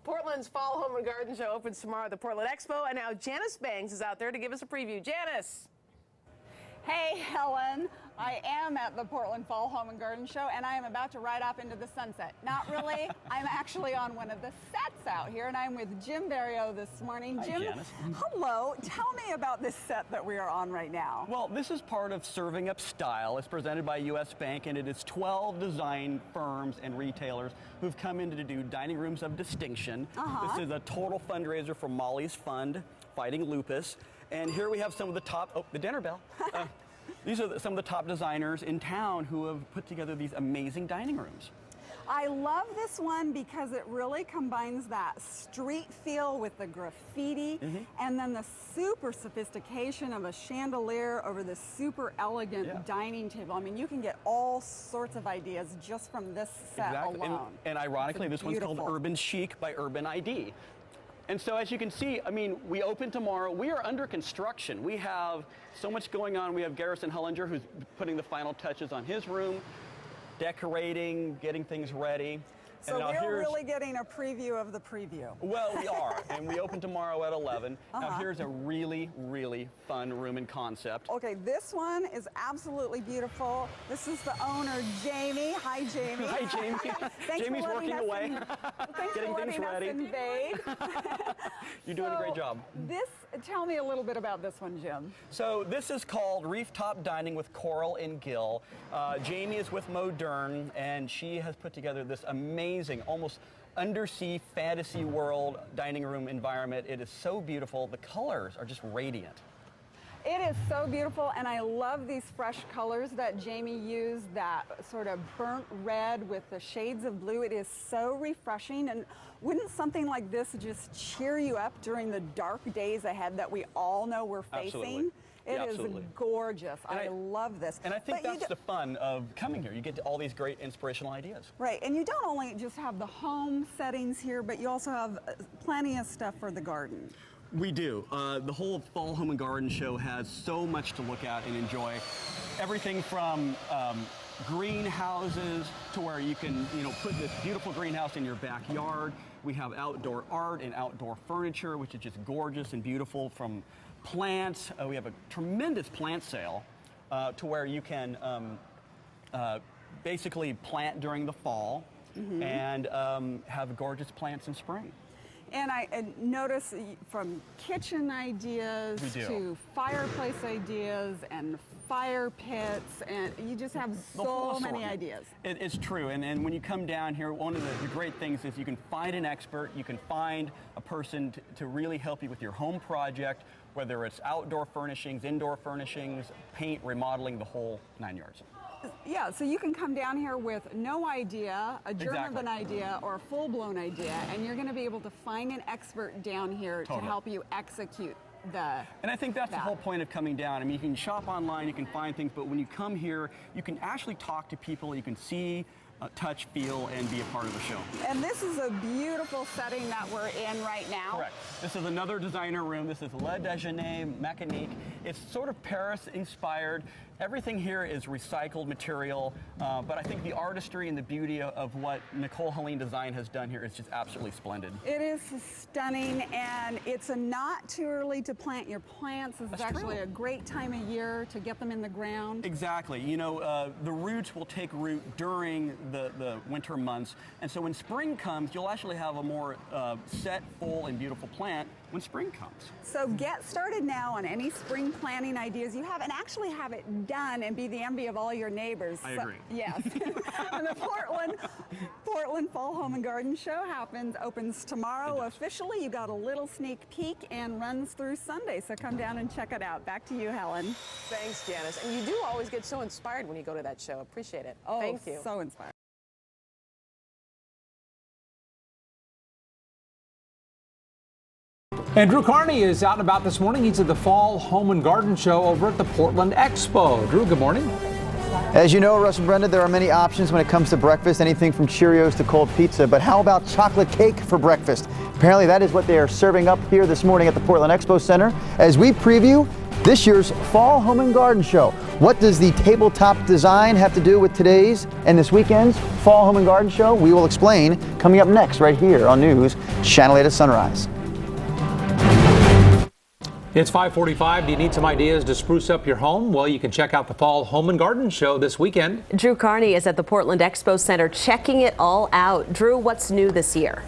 Portland's Fall Home and Garden Show opens tomorrow at the Portland Expo, and now Janice Bangs is out there to give us a preview. Janice! Hey, Helen. I am at the Portland Fall Home and Garden Show, and I am about to ride off into the sunset. Not really. I'm actually on one of the sets out here, and I'm with Jim Barrio this morning. Jim, hi, Janice. Hello. Tell me about this set that we are on right now. Well, this is part of Serving Up Style. It's presented by U.S. Bank, and it is 12 design firms and retailers who've come in to do dining rooms of distinction. This is a total fundraiser for Molly's Fund, Fighting Lupus. And here we have some of the top, the dinner bell. These are some of the top designers in town who have put together these amazing dining rooms. I love this one because it really combines that street feel with the graffiti and then the super sophistication of a chandelier over this super elegant dining table. I mean, you can get all sorts of ideas just from this set alone. And ironically, this one's called Urban Chic by Urban ID. And so as you can see, I mean, we open tomorrow. We are under construction. We have so much going on. We have Garrison Hullinger, who's putting the final touches on his room, decorating, getting things ready. So we're really getting a preview of the preview. Well, we are, and we open tomorrow at 11. Now here's a really, really fun room and concept. Okay, this one is absolutely beautiful. This is the owner, Jamie. Hi, Jamie. Hi, Jamie. Jamie's working away, getting things ready. You're doing a great job. Tell me a little bit about this one, Jim. So this is called Reef Top Dining with Coral and Gill. Jamie is with Modern, and she has put together this amazing, almost undersea fantasy world dining room environment. It is so beautiful. The colors are just radiant. It is so beautiful, and I love these fresh colors that Jamie used, that sort of burnt red with the shades of blue. It is so refreshing, and wouldn't something like this just cheer you up during the dark days ahead that we all know we're facing? Absolutely. It is gorgeous. I love this. And I think that's the fun of coming here. You get all these great inspirational ideas. Right, and you don't only just have the home settings here, but you also have plenty of stuff for the garden. We do. The whole Fall Home and Garden Show has so much to look at and enjoy. Everything from greenhouses to where you can, put this beautiful greenhouse in your backyard. We have outdoor art and outdoor furniture, which is just gorgeous and beautiful. From plants, we have a tremendous plant sale to where you can basically plant during the fall and have gorgeous plants in spring. And I notice from kitchen ideas to fireplace ideas and fire pits, and you just have so many ideas. It's true, and when you come down here, one of the great things is you can find an expert, you can find a person to really help you with your home project, whether it's outdoor furnishings, indoor furnishings, paint, remodeling, the whole 9 yards. Yeah, so you can come down here with no idea, a germ of an idea, or a full-blown idea, and you're going to be able to find an expert down here to help you execute And I think that's the whole point of coming down. I mean, you can shop online, you can find things, but when you come here, you can actually talk to people, you can see, touch, feel, and be a part of the show. And this is a beautiful setting that we're in right now. Correct. This is another designer room. This is Le Déjeuner Mécanique. It's sort of Paris-inspired. Everything here is recycled material, but I think the artistry and the beauty of what Nicole Helene Design has done here is just absolutely splendid. It is stunning, and it's not too early to plant your plants. This is actually a great time of year to get them in the ground. Exactly. The roots will take root during the winter months, and so when spring comes, you'll actually have a more set, full, and beautiful plant when spring comes. So get started now on any spring planting ideas you have, and actually have it done and be the envy of all your neighbors. I agree. Yes. And the Portland Fall Home and Garden Show opens tomorrow officially. You got a little sneak peek and runs through Sunday, so come down and check it out. Back to you, Helen. Thanks, Janice. And you do always get so inspired when you go to that show. Appreciate it. Oh, thank you. So inspired. And Drew Carney is out and about this morning. He's at the Fall Home and Garden Show over at the Portland Expo. Drew, good morning. As you know, Russ and Brenda, there are many options when it comes to breakfast, anything from Cheerios to cold pizza. But how about chocolate cake for breakfast? Apparently that is what they are serving up here this morning at the Portland Expo Center as we preview this year's Fall Home and Garden Show. What does the tabletop design have to do with today's and this weekend's Fall Home and Garden Show? We will explain coming up next right here on News Channel 8 at Sunrise. It's 5:45. Do you need some ideas to spruce up your home? Well, you can check out the Fall Home and Garden Show this weekend. Drew Carney is at the Portland Expo Center checking it all out. Drew, what's new this year?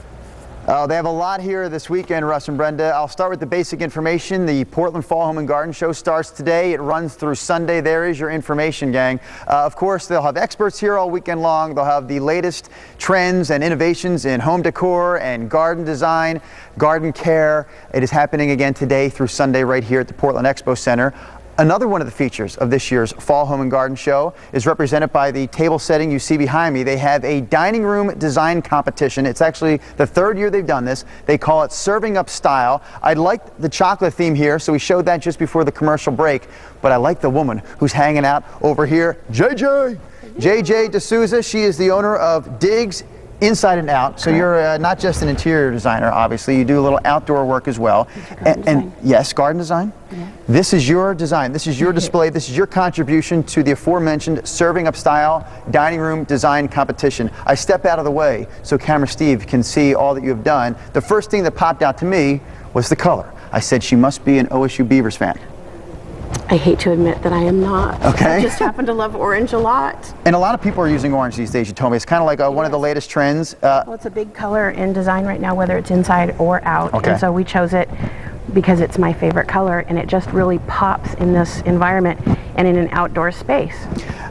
They have a lot here this weekend, Russ and Brenda. I'll start with the basic information. The Portland Fall Home and Garden Show starts today. It runs through Sunday. There is your information, gang. Of course, they'll have experts here all weekend long. They'll have the latest trends and innovations in home decor and garden design, garden care. It is happening again today through Sunday right here at the Portland Expo Center. Another one of the features of this year's Fall Home and Garden Show is represented by the table setting you see behind me. They have a dining room design competition. It's actually the third year they've done this. They call it Serving Up Style. I like the chocolate theme here, so we showed that just before the commercial break, but I like the woman who's hanging out over here, JJ D'Souza. She is the owner of Diggs Inside and Out. So you're not just an interior designer, obviously. You do a little outdoor work as well. And yes, garden design? Yeah. This is your design. This is your display. This is your contribution to the aforementioned Serving Up Style dining room design competition. I step out of the way so camera Steve can see all that you have done. The first thing that popped out to me was the color. I said she must be an OSU Beavers fan. I hate to admit that I am not. Okay. I just happen to love orange a lot. And a lot of people are using orange these days, you told me. It's kind of like one of the latest trends. Well, it's a big color in design right now, whether it's inside or out. Okay. And so we chose it because it's my favorite color, and it just really pops in this environment and in an outdoor space.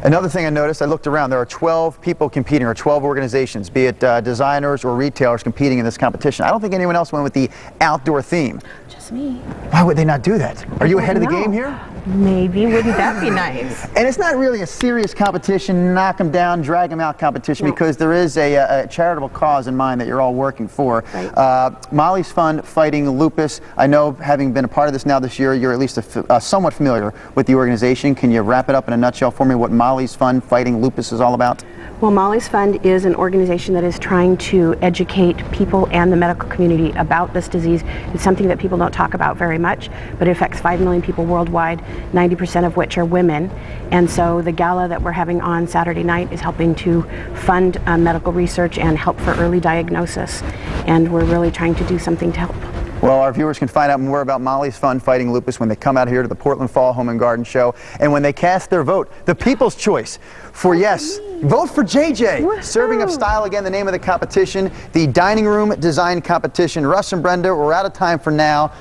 Another thing I noticed, I looked around, there are 12 people competing, or 12 organizations, be it designers or retailers competing in this competition. I don't think anyone else went with the outdoor theme. Just me. Why would they not do that? Are you ahead of the game here? Maybe. Wouldn't that be nice? And it's not really a serious competition, knock them down, drag them out competition, No. because there is a charitable cause in mind that you're all working for. Right. Molly's Fund Fighting Lupus. I know, having been a part of this now this year, you're at least somewhat familiar with the organization. Can you wrap it up in a nutshell for me, what Molly's Fund Fighting Lupus is all about? Well, Molly's Fund is an organization that is trying to educate people and the medical community about this disease. It's something that people don't talk about very much, but it affects 5 million people worldwide, 90% of which are women. And so the gala that we're having on Saturday night is helping to fund medical research and help for early diagnosis. And we're really trying to do something to help. Well, our viewers can find out more about Molly's Fund Fighting Lupus when they come out here to the Portland Fall Home and Garden Show, and when they cast their vote, the people's choice for yes. Vote for JJ. Woohoo. Serving Up Style, again, the name of the competition, the dining room design competition. Russ and Brenda, we're out of time for now.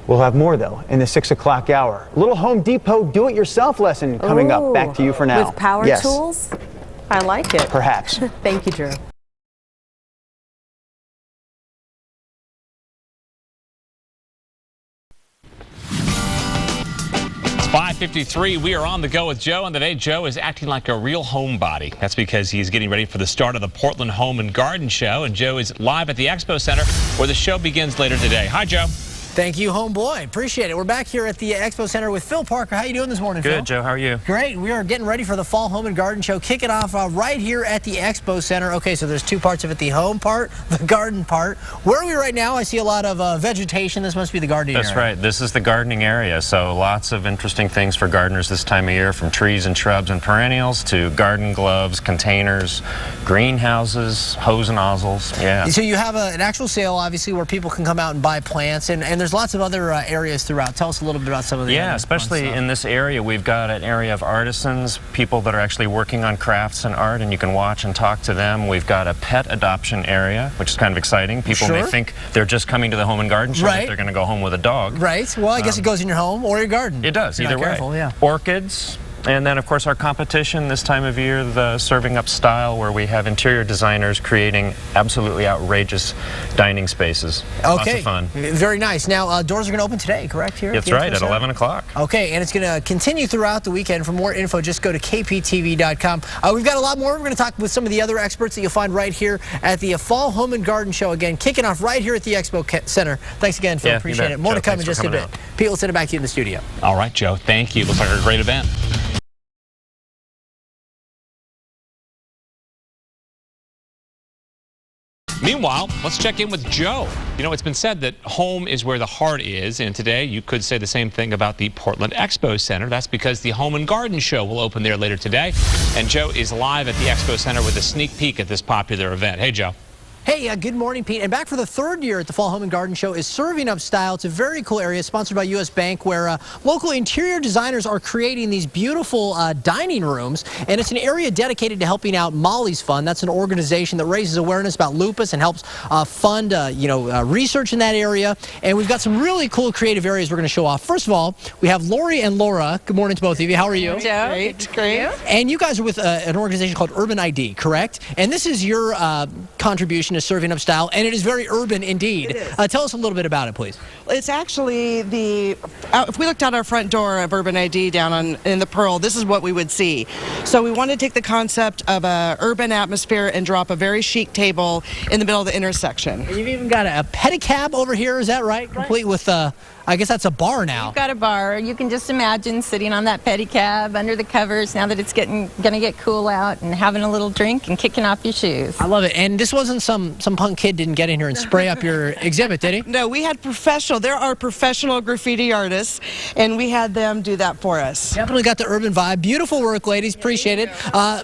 We'll have more, though, in the 6 o'clock hour. A little Home Depot do-it-yourself lesson coming up. Back to you for now. With power tools? I like it. Perhaps. Thank you, Drew. 5:53, we are on the go with Joe, and today Joe is acting like a real homebody. That's because he's getting ready for the start of the Portland Home and Garden Show, and Joe is live at the Expo Center where the show begins later today. Hi, Joe. Thank you, homeboy. Appreciate it. We're back here at the Expo Center with Phil Parker. How you doing this morning, Phil? Good, Joe. How are you? Great. We are getting ready for the Fall Home and Garden Show, kicking off right here at the Expo Center. Okay, so there's two parts of it, the home part, the garden part. Where are we right now? I see a lot of vegetation. This must be the gardening area. That's right. This is the gardening area, so lots of interesting things for gardeners this time of year, from trees and shrubs and perennials to garden gloves, containers, greenhouses, hose nozzles. Yeah. So you have an actual sale, obviously, where people can come out and buy plants, and there's lots of other areas throughout. Tell us a little bit about some of the Yeah, especially in this area, we've got an area of artisans, people that are actually working on crafts and art, and you can watch and talk to them. We've got a pet adoption area, which is kind of exciting. People may think they're just coming to the Home and Garden Show, but they're going to go home with a dog. Right. Well, I guess it goes in your home or your garden. It does, either way. Careful, yeah. Orchids. And then, of course, our competition this time of year, the Serving Up Style, where we have interior designers creating absolutely outrageous dining spaces. Okay. Lots of fun. Very nice. Now, doors are going to open today, correct? Here. That's right, at 11 o'clock. Okay, and it's going to continue throughout the weekend. For more info, just go to kptv.com. We've got a lot more. We're going to talk with some of the other experts that you'll find right here at the Fall Home and Garden Show. Again, kicking off right here at the Expo Center. Thanks again, Phil. Appreciate it. More to come in just a bit. Pete, we'll send it back to you in the studio. All right, Joe. Thank you. Looks like a great event. Meanwhile, let's check in with Joe. You know, it's been said that home is where the heart is, and today you could say the same thing about the Portland Expo Center. That's because the Home and Garden Show will open there later today, and Joe is live at the Expo Center with a sneak peek at this popular event. Hey, Joe. Hey, good morning, Pete. And back for the third year at the Fall Home and Garden Show is Serving Up Style. It's a very cool area sponsored by U.S. Bank where local interior designers are creating these beautiful dining rooms. And it's an area dedicated to helping out Molly's Fund. That's an organization that raises awareness about lupus and helps fund research in that area. And we've got some really cool creative areas we're going to show off. First of all, we have Lori and Laura. Good morning to both of you. How are you? Joe. Great. And you guys are with an organization called Urban ID, correct? And this is your contribution to Serving Up Style, and it is very urban indeed. Tell us a little bit about it, please. It's actually if we looked out our front door of Urban ID down in the Pearl, this is what we would see. So we want to take the concept of a urban atmosphere and drop a very chic table in the middle of the intersection. And you've even got a pedicab over here, is that right? Complete with I guess that's a bar now. You've got a bar. You can just imagine sitting on that pedicab under the covers now that it's going to get cool out and having a little drink and kicking off your shoes. I love it. And this wasn't some punk kid didn't get in here and spray up your exhibit, did he? No, we had there are professional graffiti artists, and we had them do that for us. Definitely got the urban vibe. Beautiful work, ladies. Appreciate it.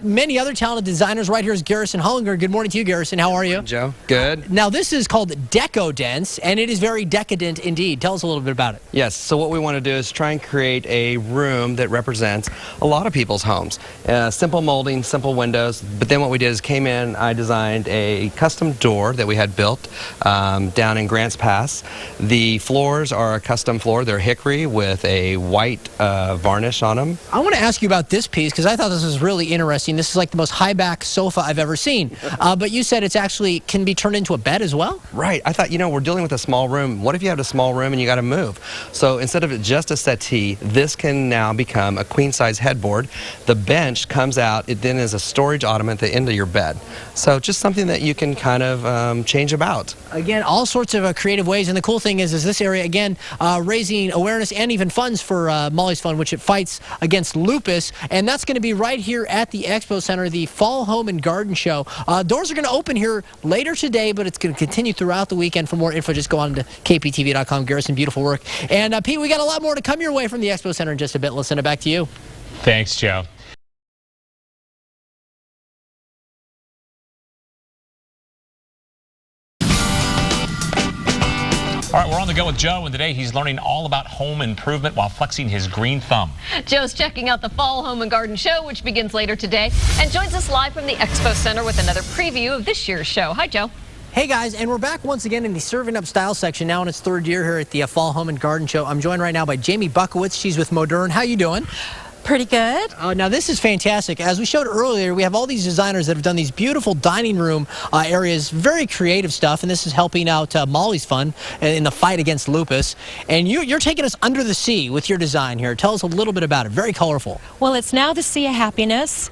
Many other talented designers. Right here is Garrison Hollinger. Good morning to you, Garrison. How are you? Joe. Good. Now, this is called Decadence, and it is very decadent indeed. Tell us a little bit about it. Yes, so what we want to do is try and create a room that represents a lot of people's homes. Simple molding, simple windows, but then what we did is came in, I designed a custom door that we had built down in Grants Pass. The floors are a custom floor. They're hickory with a white varnish on them. I want to ask you about this piece because I thought this was really interesting. This is like the most high-back sofa I've ever seen, but you said it's actually can be turned into a bed as well? Right. I thought, we're dealing with a small room. What if you have a small room and you got to move? So instead of just a settee, this can now become a queen-size headboard. The bench comes out. It then is a storage ottoman at the end of your bed. So just something that you can kind of change about. Again, all sorts of creative ways. And the cool thing is this area, again, raising awareness and even funds for Molly's Fund, which it fights against lupus. And that's going to be right here at the Expo Center, the Fall Home and Garden Show. Doors are going to open here later today, but it's going to continue throughout the weekend. For more info, just go on to kptv.com. Garrison, beautiful work. And Pete, we got a lot more to come your way from the Expo Center in just a bit. Let's send it back to you. Thanks, Joe. All right, we're on the go with Joe, and today he's learning all about home improvement while flexing his green thumb. Joe's checking out the Fall Home and Garden Show, which begins later today, and joins us live from the Expo Center with another preview of this year's show. Hi, Joe. Hey guys, and we're back once again in the Serving Up Style section now in its third year here at the Fall Home and Garden Show. I'm joined right now by Jamie Buckowitz. She's with Modern. How you doing? Pretty good. Now this is fantastic. As we showed earlier, we have all these designers that have done these beautiful dining room areas, very creative stuff, and this is helping out Molly's Fund in the fight against lupus. And you're taking us under the sea with your design here. Tell us a little bit about it. Very colorful. Well, it's now the Sea of Happiness.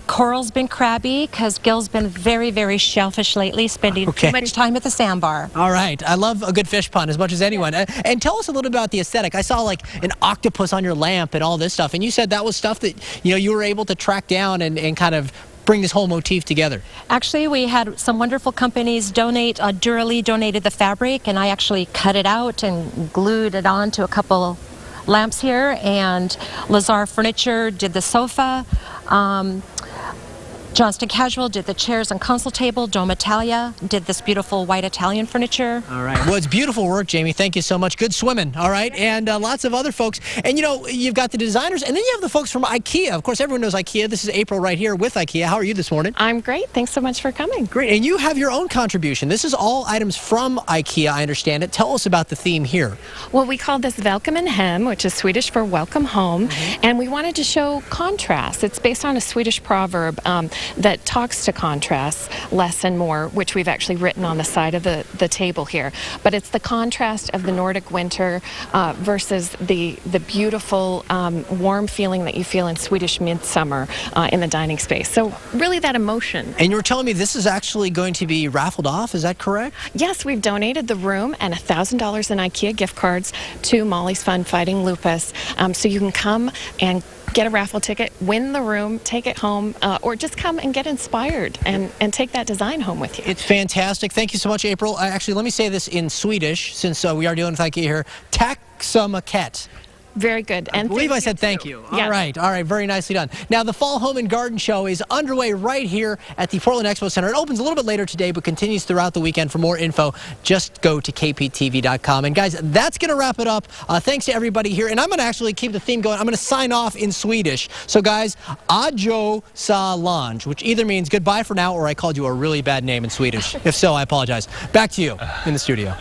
Coral's been crabby because Gil's been very, very shellfish lately, spending too much time at the sandbar. All right. I love a good fish pun as much as anyone. And tell us a little bit about the aesthetic. I saw like an octopus on your lamp and all this stuff, and you said that was stuff that you were able to track down and kind of bring this whole motif together. Actually, we had some wonderful companies donate. Duralee donated the fabric, and I actually cut it out and glued it on to a couple lamps here, and Lazar Furniture did the sofa. Johnston Casual did the chairs and console table. Dome Italia did this beautiful white Italian furniture. All right. Well, it's beautiful work, Jamie. Thank you so much. Good swimming. All right. And lots of other folks. And, you've got the designers, and then you have the folks from IKEA. Of course, everyone knows IKEA. This is April right here with IKEA. How are you this morning? I'm great. Thanks so much for coming. Great. And you have your own contribution. This is all items from IKEA, I understand it. Tell us about the theme here. Well, we call this Velkommen Hem, which is Swedish for welcome home. And we wanted to show contrast. It's based on a Swedish proverb that talks to contrast, less and more, which we've actually written on the side of the table here. But it's the contrast of the Nordic winter versus the beautiful warm feeling that you feel in Swedish midsummer in the dining space. So really that emotion. And you were telling me this is actually going to be raffled off, is that correct? Yes, we've donated the room and $1,000 in IKEA gift cards to Molly's Fund Fighting Lupus. So you can come and get a raffle ticket, win the room, take it home, or just come and get inspired and take that design home with you. It's fantastic. Thank you so much, April. Actually, let me say this in Swedish, since we are dealing with IKEA here. Tack så mycket. Very good. And I believe I said thank you. Yeah. All right, very nicely done. Now, the Fall Home and Garden Show is underway right here at the Portland Expo Center. It opens a little bit later today, but continues throughout the weekend. For more info, just go to kptv.com. And guys, that's going to wrap it up. Thanks to everybody here. And I'm going to actually keep the theme going. I'm going to sign off in Swedish. So guys, adjo sa långt, which either means goodbye for now, or I called you a really bad name in Swedish. If so, I apologize. Back to you in the studio.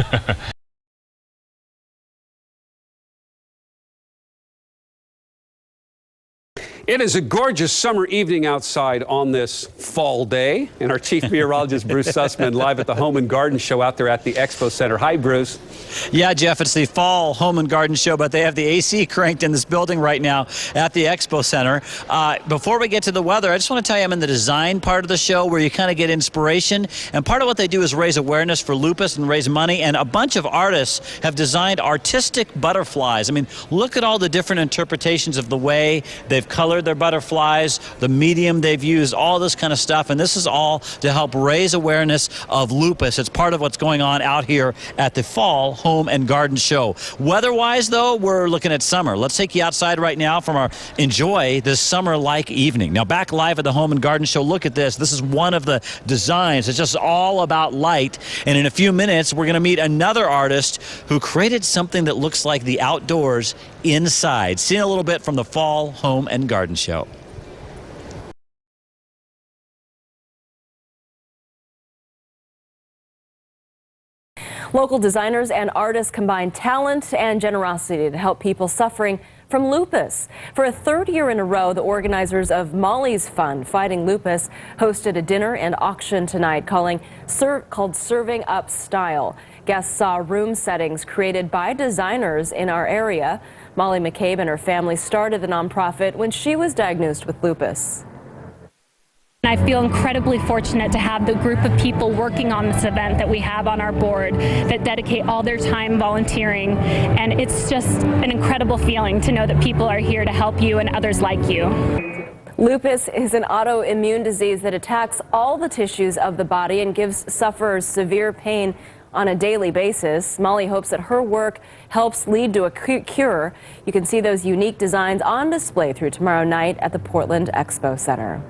It is a gorgeous summer evening outside on this fall day, and our chief meteorologist, Bruce Sussman, live at the Home and Garden Show out there at the Expo Center. Hi, Bruce. Yeah, Jeff, it's the Fall Home and Garden Show, but they have the AC cranked in this building right now at the Expo Center. Before we get to the weather, I just want to tell you I'm in the design part of the show where you kind of get inspiration, and part of what they do is raise awareness for lupus and raise money, and a bunch of artists have designed artistic butterflies. I mean, look at all the different interpretations of the way they've colored their butterflies, the medium they've used, all this kind of stuff, and this is all to help raise awareness of lupus. It's part of what's going on out here at the Fall Home and Garden Show. Weather-wise, though, we're looking at summer. Let's take you outside right now from our enjoy this summer-like evening. Now, back live at the Home and Garden Show, look at this. This is one of the designs. It's just all about light, and in a few minutes, we're going to meet another artist who created something that looks like the outdoors inside. Seeing a little bit from the Fall Home and Garden Show. Local designers and artists combine talent and generosity to help people suffering from lupus. For a third year in a row, the organizers of Molly's Fund Fighting Lupus hosted a dinner and auction tonight called Serving Up Style. Guests saw room settings created by designers in our area. Molly McCabe and her family started the nonprofit when she was diagnosed with lupus. I feel incredibly fortunate to have the group of people working on this event that we have on our board that dedicate all their time volunteering, and it's just an incredible feeling to know that people are here to help you and others like you. Lupus is an autoimmune disease that attacks all the tissues of the body and gives sufferers severe pain on a daily basis. Molly hopes that her work helps lead to a cure. You can see those unique designs on display through tomorrow night at the Portland Expo Center.